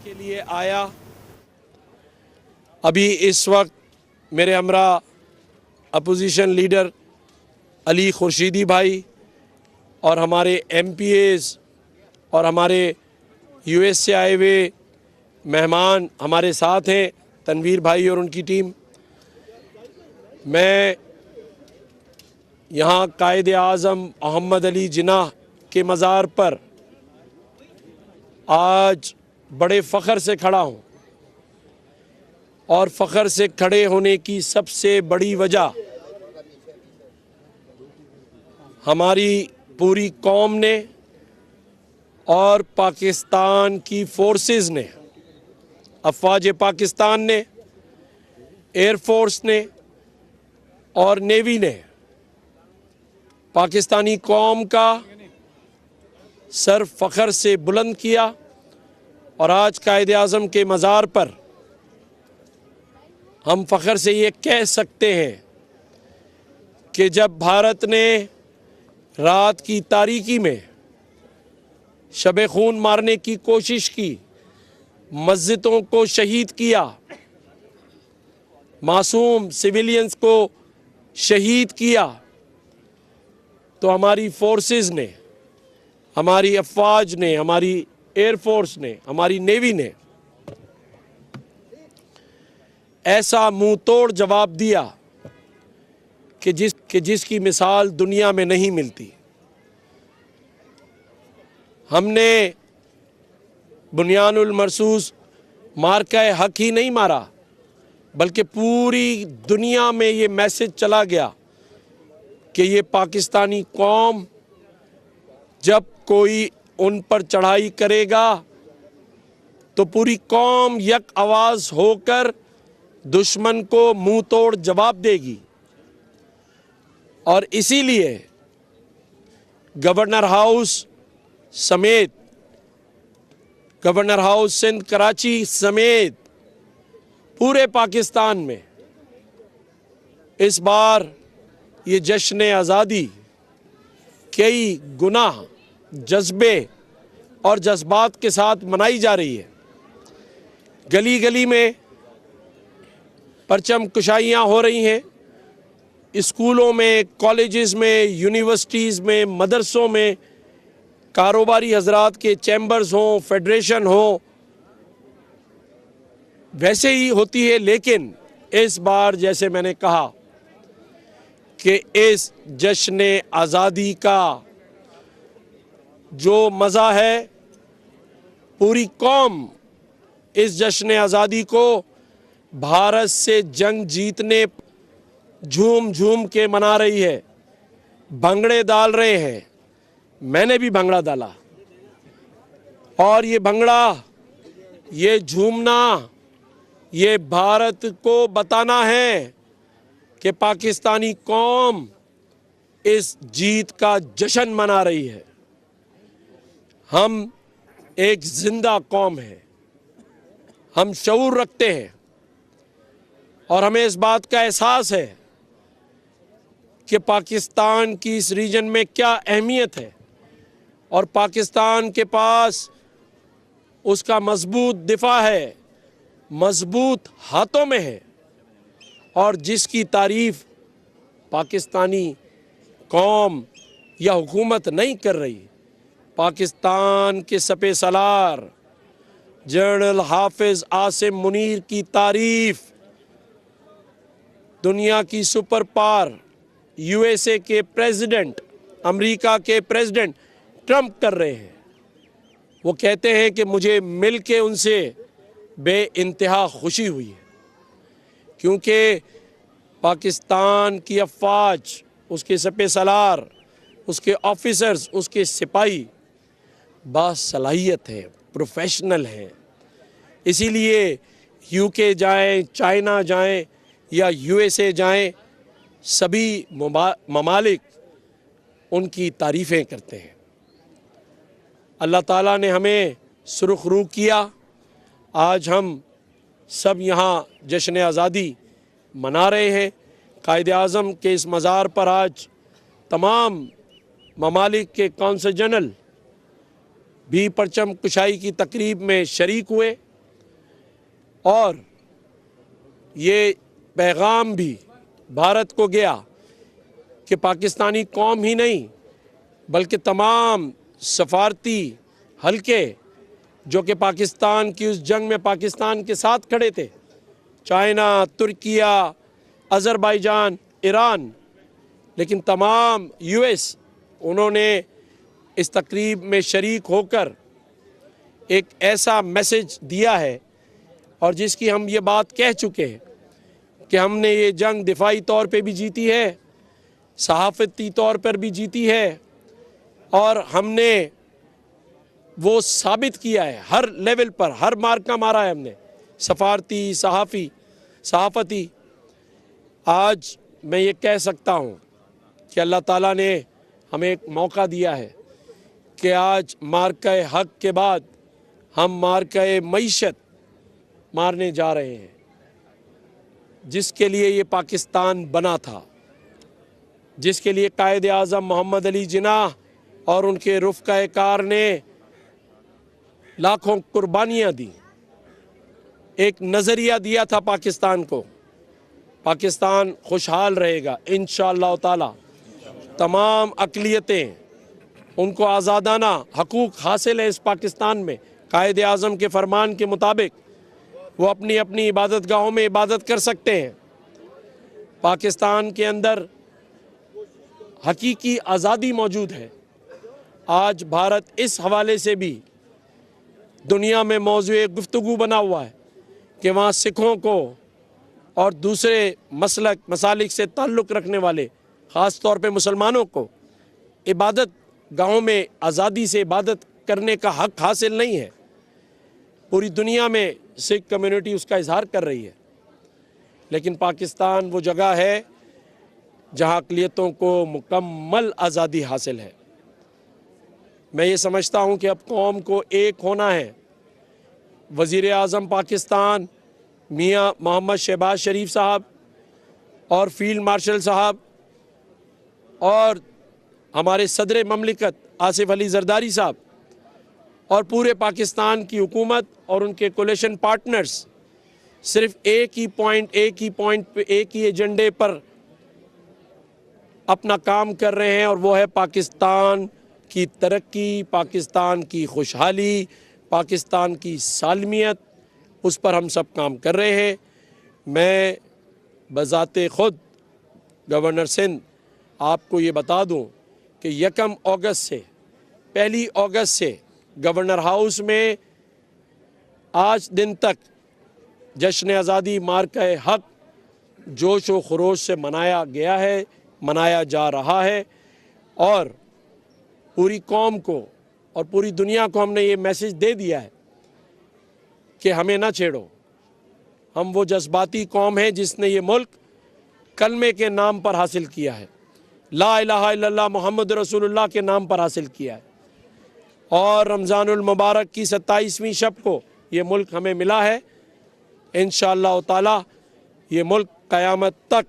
के लिए आया। अभी इस वक्त मेरे हमरा अपोजिशन लीडर अली खुर्शीदी भाई और हमारे एमपीएस और हमारे यूएस से आए हुए मेहमान हमारे साथ हैं, तनवीर भाई और उनकी टीम। मैं यहाँ कायद आज़म मोहम्मद अली जिन्नाह के मज़ार पर आज बड़े फ़ख्र से खड़ा हूँ और फ़ख्र से खड़े होने की सबसे बड़ी वजह हमारी पूरी कौम ने और पाकिस्तान की फ़ोर्सेस ने, अफ़वाज पाकिस्तान ने, एयर फोर्स ने और नेवी ने पाकिस्तानी कौम का सर फ़ख्र से बुलंद किया। और आज कायद आज़म के मज़ार पर हम फ़ख्र से ये कह सकते हैं कि जब भारत ने रात की तारीकी में शब खून मारने की कोशिश की, मस्जिदों को शहीद किया, मासूम सिविलियंस को शहीद किया, तो हमारी फोर्सेस ने, हमारी अफ़वाज ने, हमारी एयर फोर्स ने, हमारी नेवी ने ऐसा मुंह तोड़ जवाब दिया कि जिसकी मिसाल दुनिया में नहीं मिलती। हमने बुनियानुल मरसूस मार्का हक ही नहीं मारा, बल्कि पूरी दुनिया में ये मैसेज चला गया कि ये पाकिस्तानी कौम जब कोई उन पर चढ़ाई करेगा तो पूरी कौम यक आवाज़ होकर दुश्मन को मुंह तोड़ जवाब देगी। और इसीलिए गवर्नर हाउस समेत, गवर्नर हाउस सिंध कराची समेत पूरे पाकिस्तान में इस बार ये जश्न आज़ादी कई गुनाह, जज्बे और जज्बात के साथ मनाई जा रही है। गली गली में परचम कुशाइयाँ हो रही हैं, स्कूलों में, कॉलेजेस में, यूनिवर्सिटीज़ में, मदरसों में, कारोबारी हजरात के चैम्बर्स हों, फेडरेशन हो, वैसे ही होती है। लेकिन इस बार जैसे मैंने कहा कि इस जश्न आज़ादी का जो मज़ा है, पूरी कौम इस जश्न आज़ादी को भारत से जंग जीतने झूम झूम के मना रही है, भंगड़े डाल रहे हैं। मैंने भी भंगड़ा डाला और ये भंगड़ा, ये झूमना, ये भारत को बताना है कि पाकिस्तानी कौम इस जीत का जश्न मना रही है। हम एक जिंदा कौम है, हम शऊर रखते हैं और हमें इस बात का एहसास है कि पाकिस्तान की इस रीजन में क्या अहमियत है और पाकिस्तान के पास उसका मजबूत दिफा है, मजबूत हाथों में है और जिसकी तारीफ पाकिस्तानी कौम या हुकूमत नहीं कर रही। पाकिस्तान के सपे सलार जनरल हाफिज आसिम मुनीर की तारीफ दुनिया की सुपर पावर यूएसए के प्रेसिडेंट, अमेरिका के प्रेसिडेंट ट्रंप कर रहे हैं। वो कहते हैं कि मुझे मिल के उनसे बेइंतहा खुशी हुई है, क्योंकि पाकिस्तान की अफ़वाज, उसके सपे सलार, उसके ऑफिसर्स, उसके सिपाही बासलाहियत हैं, प्रोफेशनल हैं। इसीलिए यूके जाएं, चाइना जाएं या यूएसए जाएं, सभी ममालिक उनकी तारीफ़ें करते हैं। अल्लाह ताला ने हमें सुरख रू किया। आज हम सब यहाँ जश्न आज़ादी मना रहे हैं। कायद आज़म के इस मज़ार पर आज तमाम ममालिक के कौंसल जनरल भी परचम कुशाई की तकरीब में शरीक हुए। और ये पैगाम भी भारत को गया कि पाकिस्तानी कौम ही नहीं बल्कि तमाम सफारती हलके जो कि पाकिस्तान की उस जंग में पाकिस्तान के साथ खड़े थे, चाइना, तुर्किया, अज़रबैजान, ईरान, लेकिन तमाम यूएस, उन्होंने इस तकरीब में शरीक होकर एक ऐसा मैसेज दिया है और जिसकी हम ये बात कह चुके हैं कि हमने ये जंग दिफाई तौर पे भी जीती है, सहाफ़ती तौर पर भी जीती है और हमने वो साबित किया है हर लेवल पर, हर मार्का मारा है हमने, सफारती, सहाफ़ती। आज मैं ये कह सकता हूँ कि अल्लाह ताला ने हमें एक मौका दिया है कि आज मार्का हक के बाद हम मार्का मईशत मारने जा रहे हैं, जिसके लिए ये पाकिस्तान बना था, जिसके लिए कायद आज़म मोहम्मद अली जिन्नाह और उनके रुफ़क़ा कार ने लाखों कुर्बानियाँ दी। एक नज़रिया दिया था पाकिस्तान को, पाकिस्तान खुशहाल रहेगा इंशाअल्लाह ताला। तमाम अक़लियतें, उनको आज़ादाना हकूक़ हासिल है इस पाकिस्तान में। कायद आज़म के फरमान के मुताबिक वो अपनी अपनी इबादत गाहों में इबादत कर सकते हैं। पाकिस्तान के अंदर हकीकी आज़ादी मौजूद है। आज भारत इस हवाले से भी दुनिया में मौज़ूए गुफ्तगू बना हुआ है कि वहाँ सिखों को और दूसरे मसलक मसालिक से ताल्लुक़ रखने वाले, ख़ास तौर पे मुसलमानों को, इबादत गाहों में आज़ादी से इबादत करने का हक़ हासिल नहीं है। पूरी दुनिया में सिख कम्युनिटी उसका इजहार कर रही है, लेकिन पाकिस्तान वो जगह है जहाँ अक़लियतों को मुकम्मल आज़ादी हासिल है। मैं ये समझता हूँ कि अब कौम को एक होना है। वज़ीर आज़म पाकिस्तान मियाँ मोहम्मद शहबाज शरीफ साहब और फील्ड मार्शल साहब और हमारे सदर ममलिकत आसिफ अली ज़रदारी साहब और पूरे पाकिस्तान की हुकूमत और उनके कोलिशन पार्टनर्स सिर्फ एक ही पॉइंट पे, एक ही एजेंडे पर अपना काम कर रहे हैं और वो है पाकिस्तान की तरक्की, पाकिस्तान की खुशहाली, पाकिस्तान की सालमियत। उस पर हम सब काम कर रहे हैं। मैं बज़ाते ख़ुद गवर्नर सिंध आपको ये बता दूं कि 1 अगस्त से 1 अगस्त से गवर्नर हाउस में आज दिन तक जश्न आज़ादी मार्का हक जोश व खरोश से मनाया गया है, मनाया जा रहा है और पूरी कौम को और पूरी दुनिया को हमने ये मैसेज दे दिया है कि हमें ना छेड़ो। हम वो जज्बाती कौम है जिसने ये मुल्क कलमे के नाम पर हासिल किया है, ला इलाहा इल्लल्लाह मुहम्मद रसूलुल्लाह के नाम पर हासिल किया है और रमज़ानुल मुबारक की 27वीं शब को ये मुल्क हमें मिला है। इंशाअल्लाह ताला ये मुल्क क़यामत तक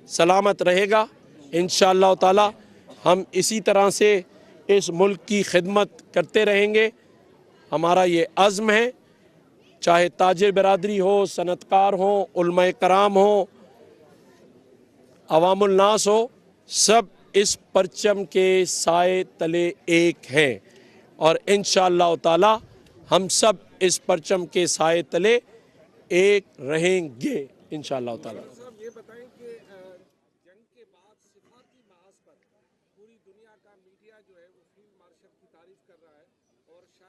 सलामत रहेगा। इंशाअल्लाह ताला हम इसी तरह से इस मुल्क की खिदमत करते रहेंगे। हमारा ये अज़्म है, चाहे ताजिर बरादरी हो, सनतकार हो, उलमा कराम हो, अवामुल नास हो, सब इस परचम के साए तले एक हैं और इंशाअल्लाह ताला हम सब इस परचम के साए तले एक रहेंगे इंशाअल्लाह ताला। ये बताएं कि जंग के बाद सिफाती महाज पर पूरी दुनिया का मीडिया जो है वो फील्ड मार्शल की तारीफ कर रहा है और शायद